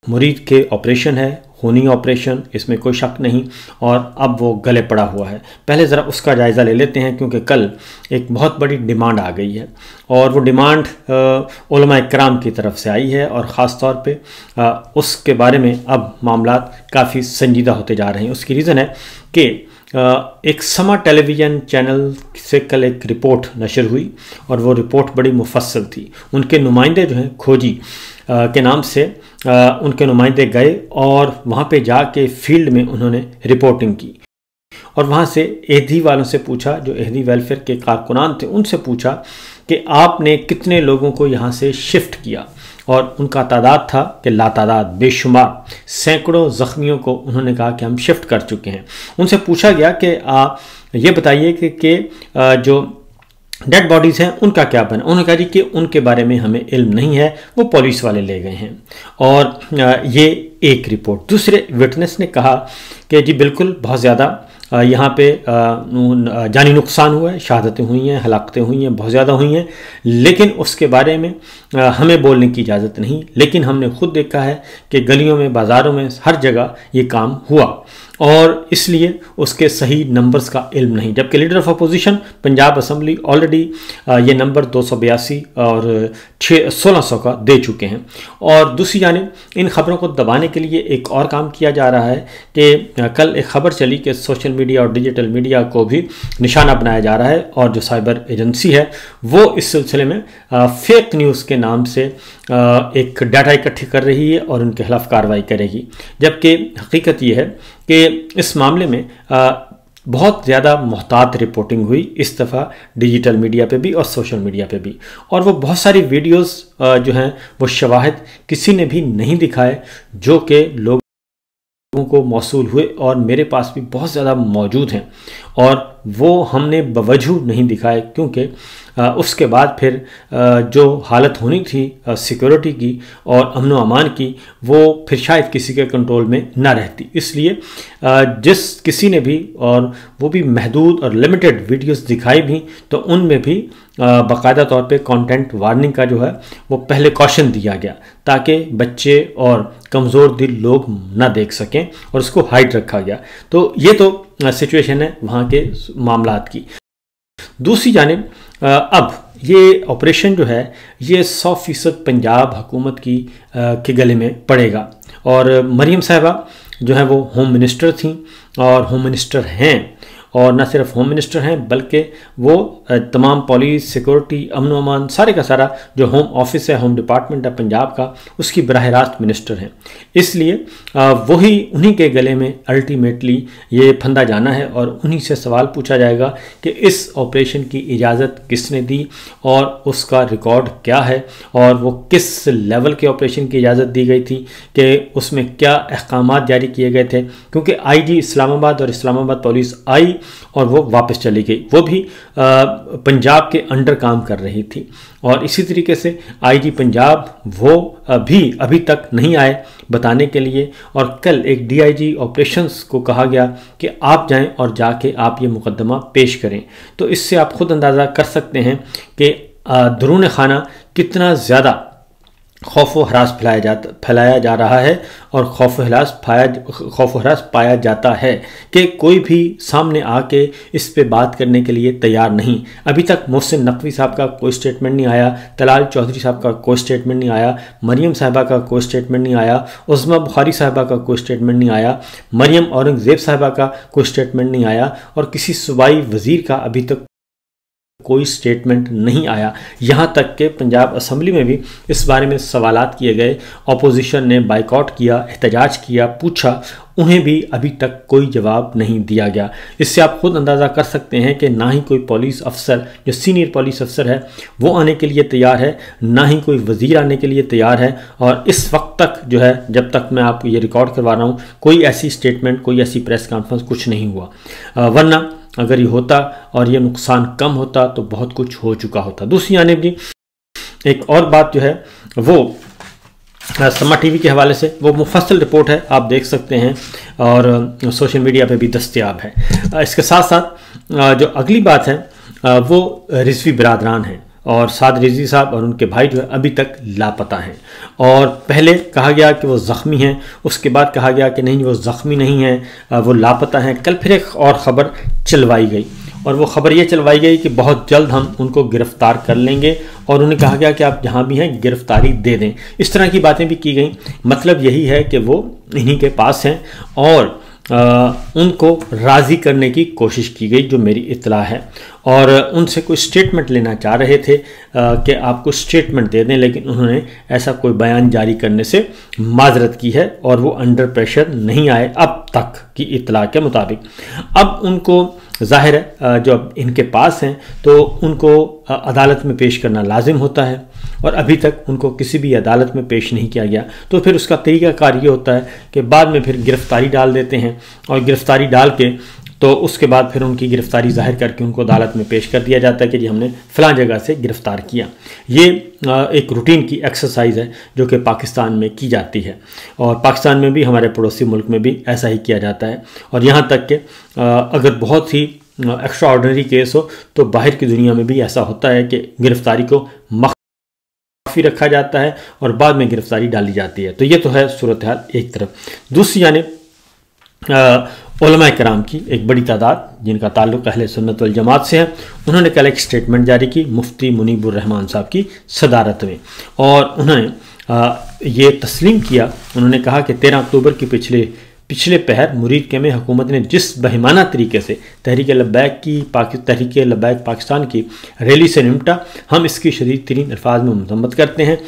मुरीद के ऑपरेशन है, खूनी ऑपरेशन, इसमें कोई शक नहीं, और अब वो गले पड़ा हुआ है। पहले ज़रा उसका जायज़ा ले लेते हैं, क्योंकि कल एक बहुत बड़ी डिमांड आ गई है और वो डिमांड उलमा इकराम की तरफ से आई है और ख़ास तौर पे उसके बारे में अब मामलात काफ़ी संजीदा होते जा रहे हैं। उसकी रीज़न है कि एक समा टेलीविज़न चैनल से कल एक रिपोर्ट नशर हुई और वो रिपोर्ट बड़ी मुफस्सल थी। उनके नुमाइंदे जो हैं, खोजी के नाम से उनके नुमाइंदे गए और वहाँ पे जाके फील्ड में उन्होंने रिपोर्टिंग की और वहाँ से एहदी वालों से पूछा, जो एहदी वेलफेयर के कारकुनान थे, उनसे पूछा कि आपने कितने लोगों को यहाँ से शिफ्ट किया, और उनका तादाद था कि लातादाद, बेशुमार, सैकड़ों ज़ख्मियों को उन्होंने कहा कि हम शिफ्ट कर चुके हैं। उनसे पूछा गया कि ये बताइए कि जो डेड बॉडीज़ हैं उनका क्या बना। उन्होंने कहा जी कि उनके बारे में हमें इल्म नहीं है, वो पुलिस वाले ले गए हैं। और ये एक रिपोर्ट। दूसरे विटनेस ने कहा कि जी बिल्कुल बहुत ज़्यादा यहाँ पे जानी नुकसान हुआ है, शहादतें हुई हैं, हलाकतें हुई हैं, बहुत ज़्यादा हुई हैं, लेकिन उसके बारे में हमें बोलने की इजाज़त नहीं। लेकिन हमने खुद देखा है कि गलियों में, बाज़ारों में, हर जगह ये काम हुआ और इसलिए उसके सही नंबर्स का इल्म नहीं। जबकि leader of opposition Punjab assembly already ये नंबर 282 और 1600 का दे चुके हैं। और दूसरी जानिब इन खबरों को दबाने के लिए एक और काम किया जा रहा है कि कल एक खबर चली कि सोशल मीडिया और डिजिटल मीडिया को भी निशाना बनाया जा रहा है और जो साइबर एजेंसी है वो इस सिलसिले में फेक न्यूज़ के नाम से एक डाटा इकट्ठी कर रही है और उनके खिलाफ कार्रवाई करेगी। जबकि हकीकत ये है कि इस मामले में बहुत ज़्यादा मुहतात रिपोर्टिंग हुई इस दफ़ा डिजिटल मीडिया पे भी और सोशल मीडिया पे भी, और वो बहुत सारी वीडियोस जो हैं वो शवाहिद किसी ने भी नहीं दिखाए जो कि लोगों को मौसूल हुए और मेरे पास भी बहुत ज़्यादा मौजूद हैं, और वो हमने बवजह नहीं दिखाए क्योंकि उसके बाद फिर जो हालत होनी थी सिक्योरिटी की और अमन व अमान की, वो फिर शायद किसी के कंट्रोल में ना रहती। इसलिए जिस किसी ने भी, और वो भी महदूद और लिमिटेड वीडियोस दिखाई भी, तो उनमें भी बाकायदा तौर पे कंटेंट वार्निंग का जो है वो पहले कॉशन दिया गया ताकि बच्चे और कमज़ोर दिल लोग ना देख सकें और उसको हाइड रखा गया। तो ये तो सिचुएशन है वहाँ के मामलात की। दूसरी जानिब अब ये ऑपरेशन जो है ये 100% पंजाब हुकूमत की के गले में पड़ेगा, और मरियम साहिबा जो है वो होम मिनिस्टर थी और होम मिनिस्टर हैं, और न सिर्फ होम मिनिस्टर हैं बल्कि वो तमाम पुलिस, सिक्योरिटी, अमन व अमान, सारे का सारा जो होम ऑफिस है, होम डिपार्टमेंट है पंजाब का, उसकी बराह रास्त मिनिस्टर हैं। इसलिए वही उन्हीं के गले में अल्टीमेटली ये फंदा जाना है और उन्हीं से सवाल पूछा जाएगा कि इस ऑपरेशन की इजाज़त किसने दी और उसका रिकॉर्ड क्या है, और वो किस लेवल के ऑपरेशन की इजाज़त दी गई थी, कि उसमें क्या अहकामात जारी किए गए थे। क्योंकि IG इस्लामाबाद और इस्लामाबाद पुलिस आई और वो वापस चली गई, वो भी पंजाब के अंडर काम कर रही थी। और इसी तरीके से IG पंजाब वो भी अभी तक नहीं आए बताने के लिए, और कल एक DIG ऑपरेशंस को कहा गया कि आप जाएं और जाके आप ये मुकदमा पेश करें। तो इससे आप खुद अंदाज़ा कर सकते हैं कि दरून खाना कितना ज़्यादा खौफ व हरास फैलाया जा रहा है, और खौफ व हरास पाया जाता है कि कोई भी सामने आके इस पे बात करने के लिए तैयार नहीं। अभी तक मोहसिन नकवी साहब का कोई स्टेटमेंट नहीं आया, तलाल चौधरी साहब का कोई स्टेटमेंट नहीं आया, मरियम साहिबा का कोई स्टेटमेंट नहीं आया, उज़्मा बुखारी साहिबा का कोई स्टेटमेंट नहीं आया, मरियम औरंगज़ेब साहिबा का कोई स्टेटमेंट नहीं आया, और किसी सूबाई वज़ीर का अभी तक कोई स्टेटमेंट नहीं आया। यहाँ तक कि पंजाब असम्बली में भी इस बारे में सवालात किए गए, अपोजिशन ने बाइकआउट किया, एहतजाज किया, पूछा, उन्हें भी अभी तक कोई जवाब नहीं दिया गया। इससे आप खुद अंदाज़ा कर सकते हैं कि ना ही कोई पुलिस अफसर, जो सीनियर पुलिस अफसर है, वो आने के लिए तैयार है, ना ही कोई वज़ीर आने के लिए तैयार है, और इस वक्त तक जो है, जब तक मैं आपको ये रिकॉर्ड करवा रहा हूँ, कोई ऐसी स्टेटमेंट, कोई ऐसी प्रेस कॉन्फ्रेंस कुछ नहीं हुआ। वरना अगर ये होता और ये नुकसान कम होता तो बहुत कुछ हो चुका होता। दूसरी जानिब जी एक और बात जो है वो समा टीवी के हवाले से, वो मुफस्सल रिपोर्ट है, आप देख सकते हैं और सोशल मीडिया पे भी दस्तयाब है। इसके साथ साथ जो अगली बात है वो रिजवी बिरादरान है, और साद रिजवी साहब और उनके भाई जो है अभी तक लापता हैं। और पहले कहा गया कि वो ज़ख्मी हैं, उसके बाद कहा गया कि नहीं वो ज़ख्मी नहीं हैं, वो लापता हैं। कल फिर एक और ख़बर चलवाई गई और वो ख़बर ये चलवाई गई कि बहुत जल्द हम उनको गिरफ़्तार कर लेंगे और उन्हें कहा गया कि आप जहाँ भी हैं गिरफ़्तारी दे दें। इस तरह की बातें भी की गई। मतलब यही है कि वो इन्हीं के पास हैं और उनको राज़ी करने की कोशिश की गई, जो मेरी इत्तला है। और उनसे कोई स्टेटमेंट लेना चाह रहे थे कि आपको स्टेटमेंट दे दें, लेकिन उन्होंने ऐसा कोई बयान जारी करने से माजरत की है और वो अंडर प्रेशर नहीं आए अब तक की इत्तला के मुताबिक। अब उनको ज़ाहिर है जो अब इनके पास हैं तो उनको अदालत में पेश करना लाजिम होता है और अभी तक उनको किसी भी अदालत में पेश नहीं किया गया। तो फिर उसका तरीक़ाकार ये होता है कि बाद में फिर गिरफ़्तारी डाल देते हैं और गिरफ़्तारी डाल के तो उसके बाद फिर उनकी गिरफ़्तारी ज़ाहिर करके उनको अदालत में पेश कर दिया जाता है कि जी हमने फ़लाँ जगह से गिरफ़्तार किया। ये एक रूटीन की एक्सरसाइज है जो कि पाकिस्तान में की जाती है और पाकिस्तान में भी, हमारे पड़ोसी मुल्क में भी ऐसा ही किया जाता है। और यहाँ तक कि अगर बहुत ही एक्स्ट्रा ऑर्डिनरी केस हो तो बाहर की दुनिया में भी ऐसा होता है कि गिरफ़्तारी को मख्फी रखा जाता है और बाद में गिरफ़्तारी डाली जाती है। तो ये तो है सूरत हाल एक तरफ। दूसरी जानिब उलमा कराम की एक बड़ी तादाद जिनका ताल्लुक़ अहले सुन्नत वल जमात से है, उन्होंने कल एक स्टेटमेंट जारी की मुफ्ती मुनीबुर रहमान साहब की सदारत में और उन्होंने ये तस्लीम किया। उन्होंने कहा कि 13 अक्टूबर की पिछले पहर मुरीद के में हुकूमत ने जिस बहिमाना तरीके से तहरीक लब्बैक पाकिस्तान की रैली से निपटा, हम इसकी शदीद तरीन अल्फाज में मज़म्मत करते हैं।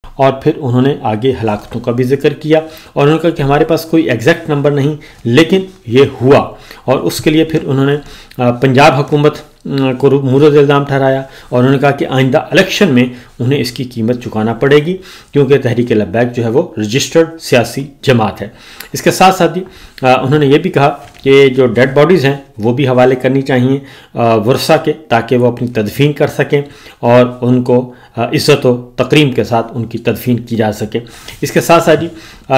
और फिर उन्होंने आगे हलाकतों का भी जिक्र किया और उन्होंने कहा कि हमारे पास कोई एग्जैक्ट नंबर नहीं, लेकिन ये हुआ। और उसके लिए फिर उन्होंने पंजाब हुकूमत को मुर्द इल्ज़ाम ठहराया और उन्होंने कहा कि आइंदा इलेक्शन में उन्हें इसकी कीमत चुकाना पड़ेगी क्योंकि तहरीक लब्बैक जो है वो रजिस्टर्ड सियासी जमात है। इसके साथ साथ ही उन्होंने ये भी कहा कि जो डेड बॉडीज़ हैं वो भी हवाले करनी चाहिए वर्सा के, ताकि वो अपनी तदफीन कर सकें और उनको इज़्ज़त व तकरीम के साथ उनकी तदफीन की जा सके। इसके साथ साथ ही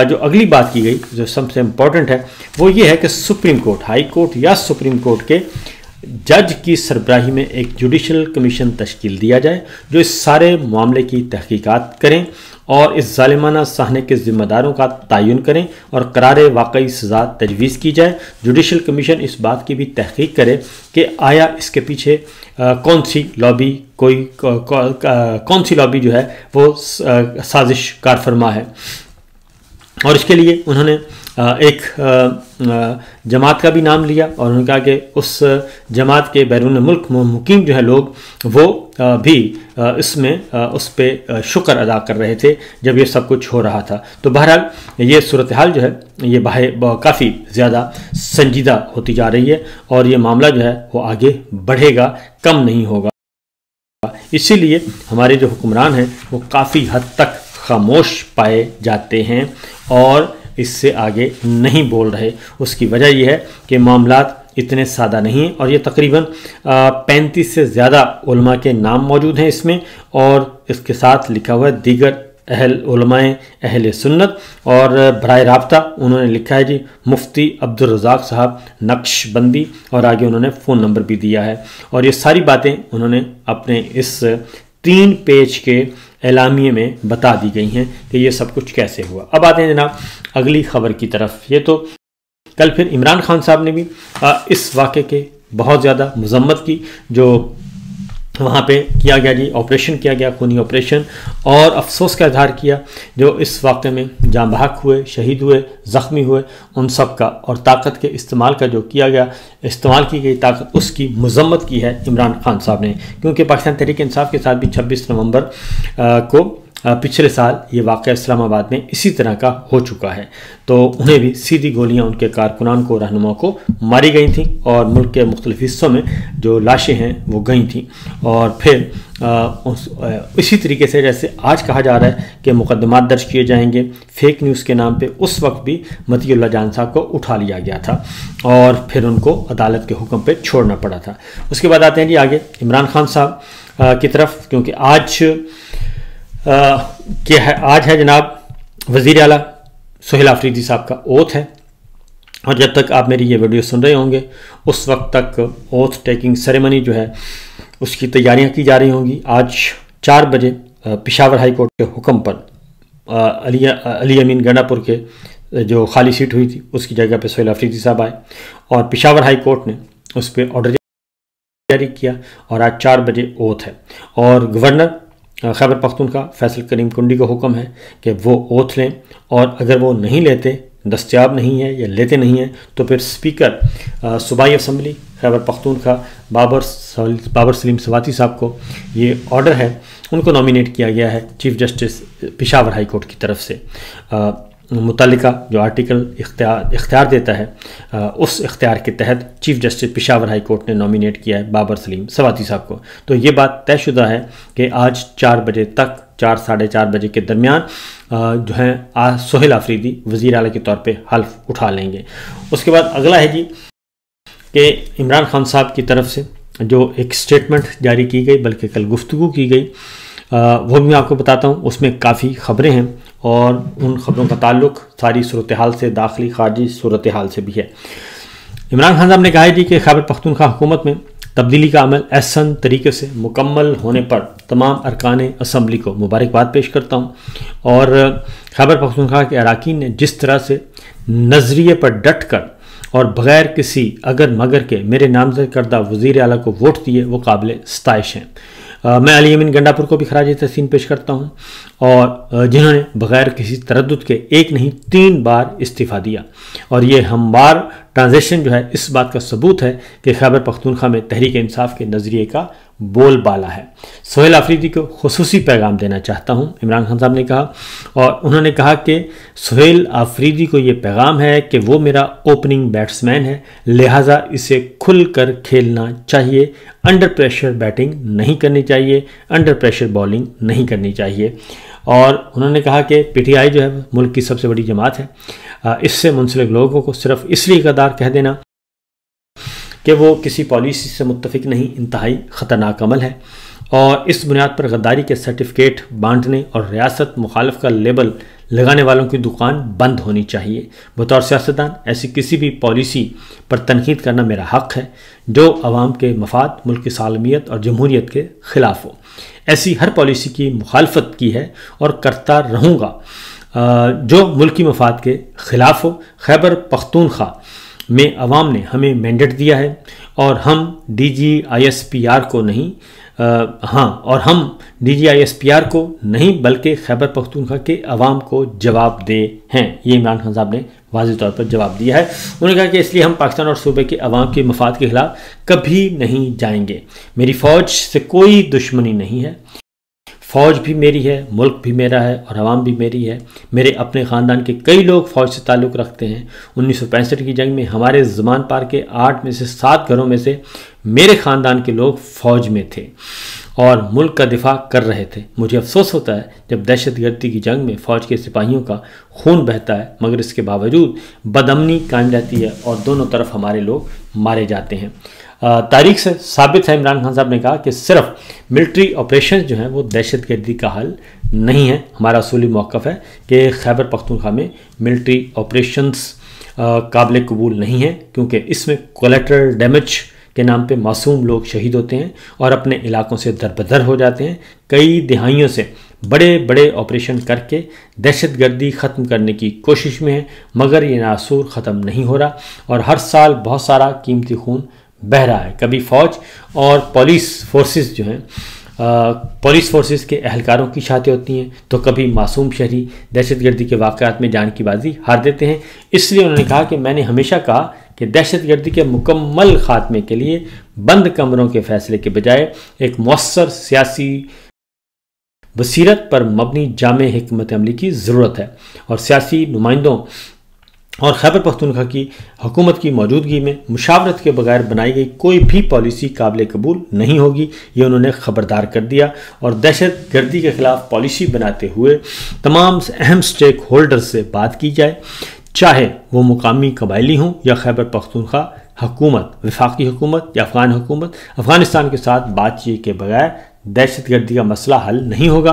जो अगली बात की गई जो सबसे इम्पॉर्टेंट है वो ये है कि सुप्रीम कोर्ट, हाई कोर्ट या सुप्रीम कोर्ट के जज की सरबराही में एक जुडिशल कमीशन तश्कील दिया जाए जो इस सारे मामले की तहकीकात करें और इस ज़ालिमाना साहने के ज़िम्मेदारों का तयन करें और करारे वाकई सज़ा तजवीज़ की जाए। जुडिशल कमीशन इस बात की भी तहकीक करे कि आया इसके पीछे कौन सी लॉबी जो है वो साजिश कारफरमा है। और इसके लिए उन्होंने एक जमात का भी नाम लिया और उन्होंने कहा कि उस जमात के बैरून मुल्क मुकीम जो है लोग वो भी इसमें उस पर शुक्र अदा कर रहे थे जब ये सब कुछ हो रहा था। तो बहरहाल ये सूरत हाल जो है ये काफ़ी ज़्यादा संजीदा होती जा रही है और ये मामला जो है वो आगे बढ़ेगा, कम नहीं होगा। इसीलिए हमारे जो हुक्मरान हैं वो काफ़ी हद तक खामोश पाए जाते हैं और इससे आगे नहीं बोल रहे। उसकी वजह यह है कि मामलात इतने सादा नहीं हैं और ये तकरीबन 35 से ज़्यादा उलमा के नाम मौजूद हैं इसमें और इसके साथ लिखा हुआ है दीगर उलमाए अहले सुन्नत और बराए राब्ता उन्होंने लिखा है जी मुफ्ती अब्दुल रज़ाक साहब नक्शबंदी और आगे उन्होंने फ़ोन नंबर भी दिया है और ये सारी बातें उन्होंने अपने इस 3 पेज के एलामिये में बता दी गई हैं कि ये सब कुछ कैसे हुआ। अब आते हैं जनाब अगली ख़बर की तरफ। ये तो कल फिर इमरान खान साहब ने भी इस वाक़े के बहुत ज़्यादा मज़म्मत की जो वहाँ पे किया गया जी, ऑपरेशन किया गया, खूनी ऑपरेशन, और अफसोस का इजहार किया जो इस वाक़े में जाँ बहक हुए, शहीद हुए, ज़ख्मी हुए, उन सब का, और ताकत के इस्तेमाल का जो किया गया, इस्तेमाल की गई ताकत, उसकी मज़म्मत की है इमरान खान साहब ने। क्योंकि पाकिस्तान तहरीक इंसाफ के साथ भी 26 नवंबर को पिछले साल ये वाक़या इस्लामाबाद में इसी तरह का हो चुका है। तो उन्हें भी सीधी गोलियां उनके कारकुनान को, रहनुमा को मारी गई थी और मुल्क के मुख्तलिफ हिस्सों में जो लाशें हैं वो गई थी। और फिर इसी तरीके से जैसे आज कहा जा रहा है कि मुकदमात दर्ज किए जाएंगे फेक न्यूज़ के नाम पे, उस वक्त भी मतीउल्लाह जान साहब को उठा लिया गया था और फिर उनको अदालत के हुक्म पे छोड़ना पड़ा था। उसके बाद आते हैं जी आगे इमरान खान साहब की तरफ, क्योंकि आज क्या है, आज है जनाब वज़ीर आला सुहेल आफरीदी साहब का ओथ है और जब तक आप मेरी ये वीडियो सुन रहे होंगे उस वक्त तक ओथ टेकिंग सेरेमनी जो है उसकी तैयारियां की जा रही होंगी। आज 4 बजे पेशावर हाई कोर्ट के हुक्म पर अली अमीन गंडापुर के जो खाली सीट हुई थी उसकी जगह पे सोहेल अफरीदी साहब आए और पेशावर हाई कोर्ट ने उस पर ऑर्डर जारी किया और आज 4 बजे ओथ है। और गवर्नर खैबर पख्तूनख्वा फैसल करीम कुंडी का हुक्म है कि वो ओथ लें, और अगर वो नहीं लेते, दस्तयाब नहीं है या लेते नहीं हैं, तो फिर स्पीकर सूबाई असम्बली खैबर पख्तूनख्वा बाबर सलीम सवाती साहब को ये ऑर्डर है, उनको नॉमिनेट किया गया है chief justice Peshawar high court की तरफ से। मुतल्लिका जो आर्टिकल इख्तियार देता है उस इख्तियार के तहत chief justice Peshawar high court ने नॉमिनेट किया है बाबर सलीम सवाती साहब को। तो ये बात तयशुदा है कि आज 4 बजे तक, 4 साढ़े 4 बजे के दरमियान जो है आज सोहेल अफरीदी वज़ीर आला के तौर पे हल्फ उठा लेंगे। उसके बाद अगला है जी कि इमरान खान साहब की तरफ से जो एक स्टेटमेंट जारी की गई, बल्कि कल गुफ्तगू की गई, वो भी मैं आपको बताता हूँ। उसमें काफ़ी ख़बरें हैं और उन ख़बरों का ताल्लुक़ सारी सूरत हाल से, दाखिली खारजी सूरत हाल से भी है। इमरान खान साहब ने कहा है जी कि खैबर पख्तूनख्वा हुकूमत में तब्दीली का अमल एहसन तरीके से मुकम्मल होने पर तमाम अरकान असम्बली को मुबारकबाद पेश करता हूँ, और खैबर पख्तूनख्वा के अरकान ने जिस तरह से नज़रिए पर डट कर और बग़ैर किसी अगर मगर के मेरे नामज़द करदा वज़ीर आला को वोट दिए, वो काबिल सताइश हैं। मैं अली अमीन गंडापुर को भी खराज तहसीन पेश करता हूँ, और जिन्होंने बग़ैर किसी तरद्दुद के 1 नहीं 3 बार इस्तीफ़ा दिया, और ये हमवार ट्रांजेक्शन जो है इस बात का सबूत है कि खैबर पख्तूनख्वा में तहरीक इंसाफ के नज़रिए का बोलबाला है। सोहेल अफरीदी को खुसूसी पैगाम देना चाहता हूँ, इमरान खान साहब ने कहा, और उन्होंने कहा कि सोहेल अफरीदी को ये पैगाम है कि वो मेरा ओपनिंग बैट्समैन है, लिहाजा इसे खुलकर खेलना चाहिए, अंडर प्रेशर बैटिंग नहीं करनी चाहिए, अंडर प्रेशर बॉलिंग नहीं करनी चाहिए। और उन्होंने कहा कि पीटीआई जो है मुल्क की सबसे बड़ी जमात है, इससे मुंसलिक लोगों को सिर्फ इसलिए गद्दार कह देना कि वो किसी पॉलिसी से मुत्तफिक नहीं इंतहाई ख़तरनाक अमल है, और इस बुनियाद पर गद्दारी के सर्टिफिकेट बांटने और रियासत मुखालिफ का लेबल लगाने वालों की दुकान बंद होनी चाहिए। बतौर सियासतदान ऐसी किसी भी पॉलिसी पर तनकीद करना मेरा हक़ है जो अवाम के मफाद, मुल्क की सालमियत और जमहूरियत के ख़िलाफ़ हो। ऐसी हर पॉलिसी की मुखालफत की है और करता रहूँगा जो मुल्क की मफाद के ख़िलाफ़ हो। खैबर पख्तूनख्वा में अवाम ने हमें मैंडेट दिया है, और हम DGISPR को नहीं हम DGISPR को नहीं बल्कि खैबर पख्तूनख्वा के अवाम को जवाब दे हैं। ये इमरान खान साहब ने वाज़ेह तौर पर जवाब दिया है। उन्होंने कहा कि इसलिए हम पाकिस्तान और सूबे के अवाम के मफाद के खिलाफ कभी नहीं जाएंगे। मेरी फ़ौज से कोई दुश्मनी नहीं है, फ़ौज भी मेरी है, मुल्क भी मेरा है और अवाम भी मेरी है। मेरे अपने ख़ानदान के कई लोग फ़ौज से ताल्लुक़ रखते हैं। 1965 की जंग में हमारे ज़मान पार के 8 में से 7 घरों में से मेरे ख़ानदान के लोग फ़ौज में थे और मुल्क का दिफा कर रहे थे। मुझे अफसोस होता है जब दहशतगर्दी की जंग में फ़ौज के सिपाहियों का खून बहता है, मगर इसके बावजूद बदअमनी कायम रहती है और दोनों तरफ हमारे लोग मारे जाते हैं। तारीख से साबित है, इमरान खान साहब ने कहा कि सिर्फ मिलिट्री ऑपरेशन जो हैं वो दहशतगर्दी का हल नहीं है। हमारा असूली मौक़िफ़ है कि खैबर पख्तूनख्वा में मिलिट्री ऑपरेशंस काबिल कबूल नहीं है, क्योंकि इसमें कोलेटरल डैमेज के नाम पे मासूम लोग शहीद होते हैं और अपने इलाकों से दरबदर हो जाते हैं। कई दिहाइयों से बड़े बड़े ऑपरेशन करके दहशतगर्दी ख़त्म करने की कोशिश में है, मगर ये नासूर ख़त्म नहीं हो रहा और हर साल बहुत सारा कीमती खून बह रहा है। कभी फ़ौज और पुलिस फोर्सेस जो हैं पुलिस फोर्सेस के अहलकारों की शहादतें होती हैं, तो कभी मासूम शहरी दहशतगर्दी के वाक़यात में जान की बाजी हार देते हैं। इसलिए उन्होंने कहा कि मैंने हमेशा कहा कि दहशतगर्दी के मुकम्मल ख़ात्मे के लिए बंद कमरों के फ़ैसले के बजाय एक मौसर सियासी बसीरत पर मबनी जामे हिकमत अमली की ज़रूरत है, और सियासी नुमाइंदों और खैबर पख्तूनख्वा की हुकूमत की मौजूदगी में मुशावरत के बगैर बनाई गई कोई भी पॉलिसी काबिल कबूल नहीं होगी। ये उन्होंने ख़बरदार कर दिया और दहशत गर्दी के ख़िलाफ़ पॉलिसी बनाते हुए तमाम अहम स्टेक होल्डर्स से बात की जाए, चाहे वो मुकामी कबायली हों या खैबर पख्तूनख्वा हुकूमत, वफाकी हुकूमत या अफ़गान हुकूमत। अफ़गानिस्तान के साथ बातचीत के बगैर दहशतगर्दी का मसला हल नहीं होगा।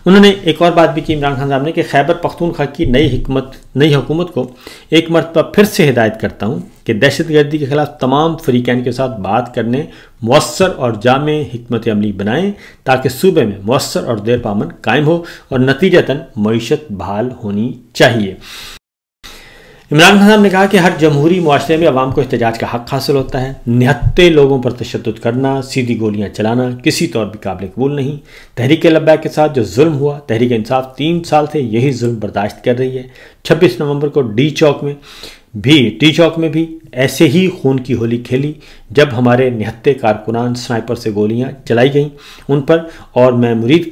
उन्होंने एक और बात भी की इमरान खान साहब ने कि खैबर पख्तूनख्वा की नई हुकूमत को एक मरतबा फिर से हिदायत करता हूँ कि दहशतगर्दी के खिलाफ तमाम फरीकैन के साथ बात करने मुअस्सर और जामे हिकमत अमली बनाएं ताकि सूबे में मुअस्सर और देर पामन कायम हो और नतीजतन मईशत बहाल होनी चाहिए। इमरान खान साहब ने कहा कि हर जमहूरी मुआशरे में अवाम को एहतजाज का हक हासिल होता है। निहत्ते लोगों पर तशद्दुद करना, सीधी गोलियां चलाना किसी तौर भी काबिल कबूल नहीं। तहरीक लब्बैक के साथ जो जुल्म हुआ, तहरीक इंसाफ 3 साल से यही जुल्म बर्दाश्त कर रही है। 26 नवंबर को टी चौक में भी ऐसे ही खून की होली खेली जब हमारे निहत्ते कारकुनान स्नाइपर से गोलियां चलाई गईं उन पर, और मैं मुरीद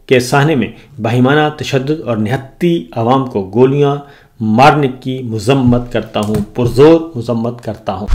के साहने में बहिमाना तशद्दुद और निहत्ती अवाम को गोलियां मारने की मुजम्मत करता हूँ, पुरजोर मुजम्मत करता हूँ।